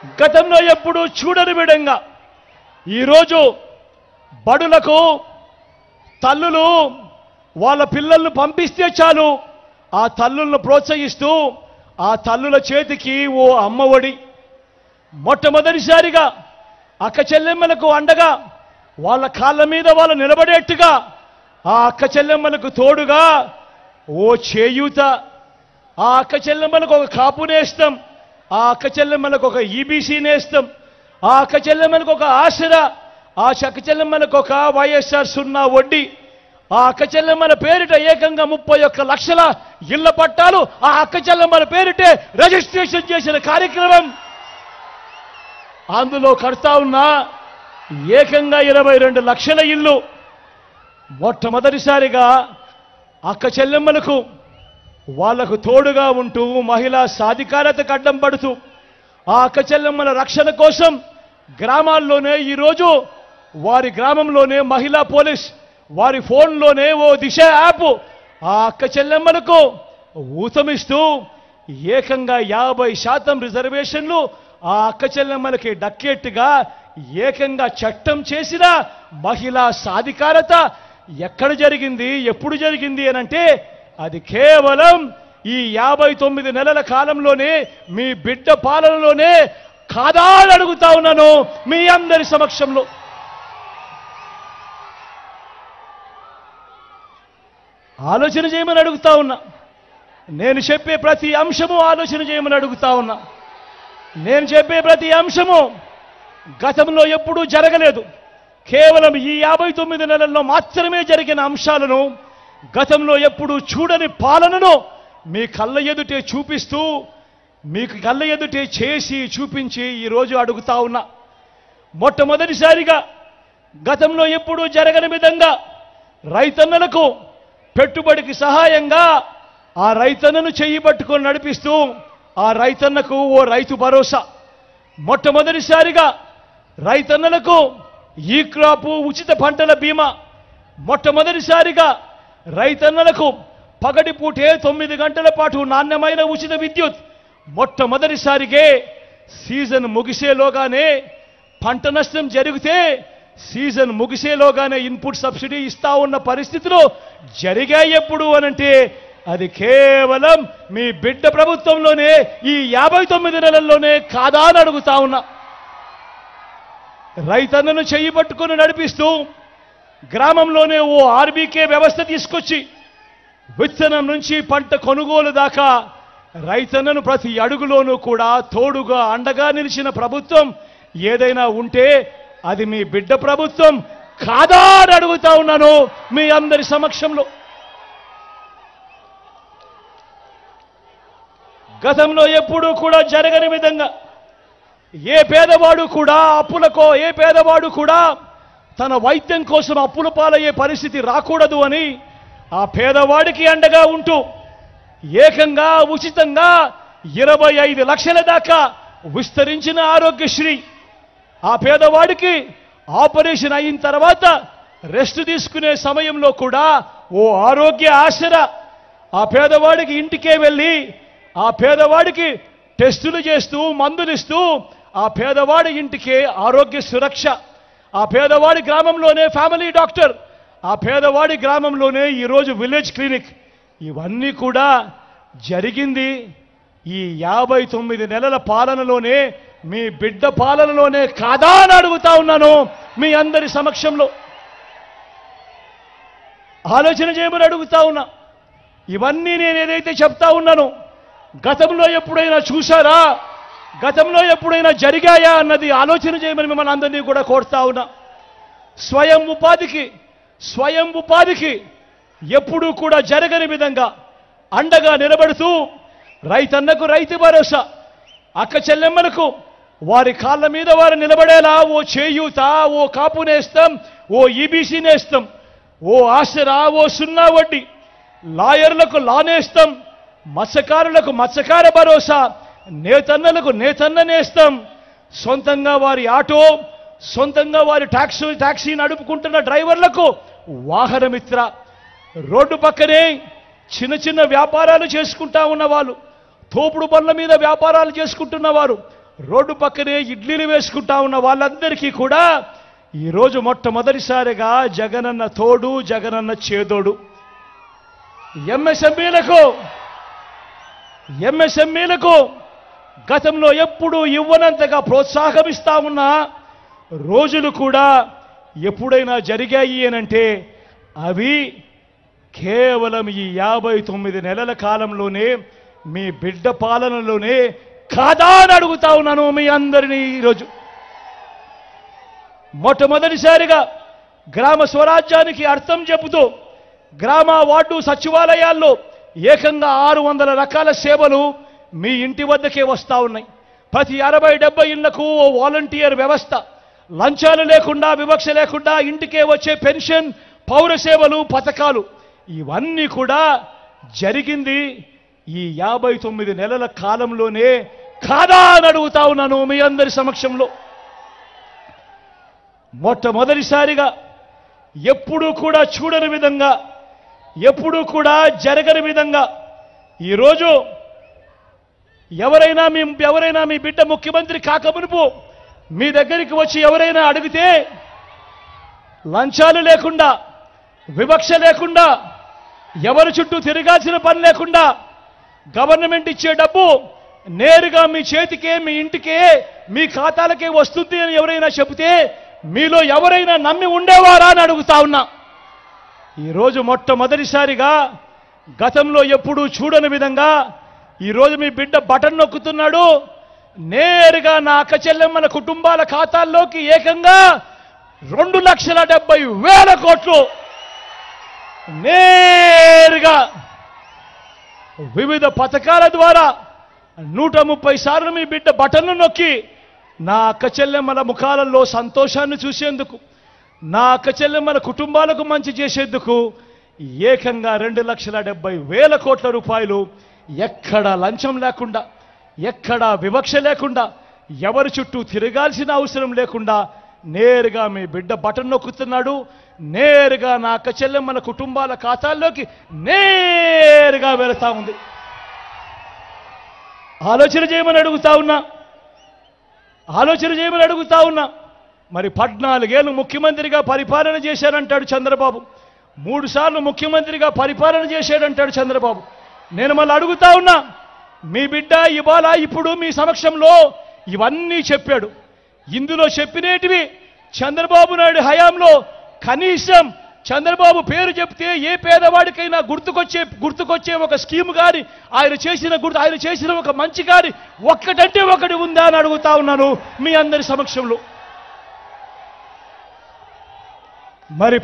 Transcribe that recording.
గతంలో ఎప్పుడూ చూడని విధంగా ఈరోజు బడులకు తల్లులు వాళ్ళ పిల్లలను పంపిస్తే చాలు ఆ తల్లులను ప్రోత్సహిస్తూ ఆ తల్లుల చేతికి ఓ అమ్మఒడి, మొట్టమొదటిసారిగా అక్క చెల్లెమ్మలకు అండగా వాళ్ళ కాళ్ళ మీద వాళ్ళు నిలబడేట్టుగా ఆ అక్క చెల్లెమ్మలకు తోడుగా ఓ చేయూత, ఆ అక్క చెల్లెమ్మలకు ఒక కాపు నేస్తం, ఆ అక్క చెల్లెమ్మలకు ఒక ఈబీసీ నేస్తం, ఆ అక్క చెల్లెమ్మలకు ఒక ఆసరా, ఆ అక్క చెల్లెమ్మలకు ఒక వైఎస్ఆర్ 0 వడ్డీ, ఆ అక్క చెల్లెమ్మల పేరిట ఏకంగా 31 లక్షల ఇళ్ల పట్టాలు ఆ అక్క చెల్లెమ్మల పేరిటే రిజిస్ట్రేషన్ చేసిన కార్యక్రమం. అందులో కడతా ఉన్న ఏకంగా 22 లక్షల ఇల్లు. మొట్టమొదటిసారిగా అక్క చెల్లెమ్మలకు వాళ్లకు తోడుగా ఉంటూ మహిళా సాధికారతకు అడ్డం పడుతూ ఆ అక్క చెల్లెమ్మల రక్షణ కోసం గ్రామాల్లోనే ఈరోజు వారి గ్రామంలోనే మహిళా పోలీస్, వారి ఫోన్లోనే ఓ దిశ యాప్ ఆ అక్క చెల్లెమ్మలకు ఊతమిస్తూ ఏకంగా 50% రిజర్వేషన్లు ఆ అక్క చెల్లెమ్మలకి దక్కేట్టుగా ఏకంగా చట్టం చేసిన మహిళా సాధికారత ఎక్కడ జరిగింది, ఎప్పుడు జరిగింది అనంటే అది కేవలం ఈ 59 నెలల కాలంలోనే మీ బిడ్డ పాలనలోనే కాదా అని అడుగుతా ఉన్నాను మీ అందరి సమక్షంలో. ఆలోచన చేయమని అడుగుతా ఉన్నా. నేను చెప్పే ప్రతి అంశము ఆలోచన చేయమని అడుగుతా ఉన్నా. నేను చెప్పే ప్రతి అంశము గతంలో ఎప్పుడూ జరగలేదు. కేవలం ఈ 59 నెలల్లో మాత్రమే జరిగిన అంశాలను, గతంలో ఎప్పుడూ చూడని పాలనను మీ కళ్ళ ఎదుటే చూపిస్తూ, మీకు కళ్ళ ఎదుటే చేసి చూపించి ఈరోజు అడుగుతా ఉన్నా. మొట్టమొదటిసారిగా గతంలో ఎప్పుడూ జరగని విధంగా రైతన్నలకు పెట్టుబడికి సహాయంగా ఆ రైతన్నను చెయ్యి పట్టుకొని నడిపిస్తూ ఆ రైతన్నకు ఓ రైతు భరోసా, మొట్టమొదటిసారిగా రైతన్నలకు ఈ క్రాపు ఉచిత పంటల బీమా, మొట్టమొదటిసారిగా రైతన్నలకు పగటిపూటే 9 గంటల పాటు నాణ్యమైన ఉచిత విద్యుత్, మొట్టమొదటిసారిగా సీజన్ ముగిసేలోగానే పంట నష్టం జరిగితే సీజన్ ముగిసేలోగానే ఇన్పుట్ సబ్సిడీ ఇస్తా ఉన్న పరిస్థితులు జరిగాయి ఎప్పుడు అనంటే అది కేవలం మీ బిడ్డ ప్రభుత్వంలోనే, ఈ 59 నెలల్లోనే కాదా అని అడుగుతా ఉన్నా. రైతన్నను చెయ్యి పట్టుకొని నడిపిస్తూ గ్రామంలోనే ఓ ఆర్బీకే వ్యవస్థ తీసుకొచ్చి విత్తనం నుంచి పంట కొనుగోలు దాకా రైతన్నను ప్రతి అడుగులోనూ కూడా తోడుగా అండగా నిలిచిన ప్రభుత్వం ఏదైనా ఉంటే అది మీ బిడ్డ ప్రభుత్వం కాదా అని అడుగుతా ఉన్నాను మీ అందరి సమక్షంలో. గతంలో ఎప్పుడూ కూడా జరగని విధంగా ఏ పేదవాడు కూడా అప్పులకో, ఏ పేదవాడు కూడా తన వైద్యం కోసం అప్పుల పాలయ్యే పరిస్థితి రాకూడదు అని ఆ పేదవాడికి అండగా ఉంటూ ఏకంగా ఉచితంగా 25 లక్షల దాకా విస్తరించిన ఆరోగ్యశ్రీ, ఆ పేదవాడికి ఆపరేషన్ అయిన తర్వాత రెస్ట్ తీసుకునే సమయంలో కూడా ఓ ఆరోగ్య ఆసరా, ఆ పేదవాడికి ఇంటికే వెళ్ళి ఆ పేదవాడికి టెస్టులు చేస్తూ మందులు ఇస్తూ ఆ పేదవాడి ఇంటికే ఆరోగ్య సురక్ష, ఆ పేదవాడి గ్రామంలోనే ఫ్యామిలీ డాక్టర్, ఆ పేదవాడి గ్రామంలోనే ఈరోజు విలేజ్ క్లినిక్. ఇవన్నీ కూడా జరిగింది ఈ 59 నెలల పాలనలోనే, మీ బిడ్డ పాలనలోనే కాదా అని అడుగుతా ఉన్నాను మీ అందరి సమక్షంలో. ఆలోచన చేయమని అడుగుతా ఉన్నా. ఇవన్నీ నేను ఏదైతే చెప్తా ఉన్నానో గతంలో ఎప్పుడైనా చూశారా, గతంలో ఎప్పుడైనా జరిగాయా అన్నది ఆలోచన చేయమని మిమ్మల్ని అందరినీ కూడా కోరుతా ఉన్నా. స్వయం ఉపాధికి ఎప్పుడూ కూడా జరగని విధంగా అండగా నిలబడుతూ రైతన్నకు రైతు భరోసా, అక్క చెల్లెమ్మలకు వారి కాళ్ళ మీద వారు నిలబడేలా ఓ చేయూత, ఓ కాపు నేస్తం, ఓ ఈబీసీ నేస్తం, ఓ ఆసరా, ఓ 0 వడ్డీ, లాయర్లకు లా నేస్తం, మత్స్యకారులకు మత్స్యకార భరోసా, నేతన్నలకు నేతన్న నేస్తం, సొంతంగా వారి ఆటో, సొంతంగా వారి టాక్సీ నడుపుకుంటున్న డ్రైవర్లకు వాహనమిత్ర, రోడ్డు పక్కనే చిన్న చిన్న వ్యాపారాలు చేసుకుంటా ఉన్నవాళ్ళు, తోపుడు బండ్ల మీద వ్యాపారాలు చేసుకుంటున్నవారు, రోడ్డు పక్కనే ఇడ్లీలు వేసుకుంటా ఉన్న వాళ్ళందరికీ కూడా ఈరోజు మొట్టమొదటిసారిగా జగనన్న తోడు, జగనన్న చేదోడు. ఎంఎస్ఎంఈలకు గతంలో ఎప్పుడూ ఇవ్వనంతగా ప్రోత్సాహమిస్తా ఉన్న రోజులు కూడా ఎప్పుడైనా జరిగాయి అనంటే అవి కేవలం ఈ 59 నెలల కాలంలోనే, మీ బిడ్డ పాలనలోనే కాదా అని అడుగుతా ఉన్నాను మీ అందరినీ. ఈరోజు మొట్టమొదటిసారిగా గ్రామ స్వరాజ్యానికి అర్థం చెబుతూ గ్రామ వార్డు సచివాలయాల్లో ఏకంగా 600 రకాల సేవలు మీ ఇంటి వద్దకే వస్తూ ఉన్నాయి. ప్రతి 60-70 ఇళ్లకు ఓ వాలంటీర్ వ్యవస్థ, లంచాలు లేకుండా, వివక్ష లేకుండా ఇంటికే వచ్చే పెన్షన్, పౌర సేవలు, పథకాలు ఇవన్నీ కూడా జరిగింది ఈ 59 నెలల కాలంలోనే కాదా అని అడుగుతా ఉన్నాను మీ అందరి సమక్షంలో. మొట్టమొదటిసారిగా ఎప్పుడూ కూడా చూడని విధంగా, ఎప్పుడూ కూడా జరగని విధంగా ఈరోజు ఎవరైనా మీ బిడ్డ ముఖ్యమంత్రి కాకమునుపు మీ దగ్గరికి వచ్చి ఎవరైనా అడిగితే లంచాలు లేకుండా, వివక్ష లేకుండా, ఎవరి చుట్టూ తిరగాల్సిన పని లేకుండా గవర్నమెంట్ ఇచ్చే డబ్బు నేరుగా మీ చేతికే, మీ ఇంటికే, మీ ఖాతాలకే వస్తుంది అని ఎవరైనా చెబితే మీలో ఎవరైనా నమ్మి ఉండేవారా అని అడుగుతా ఉన్నా. ఈరోజు మొట్టమొదటిసారిగా గతంలో ఎప్పుడూ చూడని విధంగా ఈరోజు మీ బిడ్డ బటన్ నొక్కుతున్నాడు. నేరుగా నా అక్క చెల్లెమ్మల కుటుంబాల ఖాతాల్లోకి ఏకంగా 2,70,000 కోట్లు నేరుగా వివిధ పథకాల ద్వారా 130 సార్లు మీ బిడ్డ బటన్ను నొక్కి నా అక్క చెల్లెమ్మల ముఖాలలో సంతోషాన్ని చూసేందుకు, నా అక్క చెల్లెమ్మల కుటుంబాలకు మంచి చేసేందుకు ఏకంగా 2,70,000 కోట్ల రూపాయలు ఎక్కడా లంచం లేకుండా, ఎక్కడా వివక్ష లేకుండా, ఎవరి చుట్టూ తిరగాల్సిన అవసరం లేకుండా నేరుగా మీ బిడ్డ బటన్ నొక్కుతున్నాడు. నేరుగా నా అక్క చెల్లెమ్మల కుటుంబాల ఖాతాల్లోకి నేరుగా వెళతా ఉంది. ఆలోచన చేయమని అడుగుతా ఉన్నా. మరి 14 ఏళ్ళు ముఖ్యమంత్రిగా పరిపాలన చేశారంటాడు చంద్రబాబు. 3 సార్లు ముఖ్యమంత్రిగా పరిపాలన చేశాడంటాడు చంద్రబాబు. నేను మళ్ళీ అడుగుతా ఉన్నా, మీ బిడ్డ ఇవాళ ఇప్పుడు మీ సమక్షంలో ఇవన్నీ చెప్పాడు. ఇందులో చెప్పినేటివి చంద్రబాబు నాయుడు హయాంలో కనీసం చంద్రబాబు పేరు చెప్తే ఏ పేదవాడికైనా గుర్తుకొచ్చే ఒక స్కీమ్ కానీ, ఆయన చేసిన ఒక మంచి కానీ ఒక్కటంటే ఒకటి ఉందా అని అడుగుతా ఉన్నాను మీ అందరి సమక్షంలో. మరి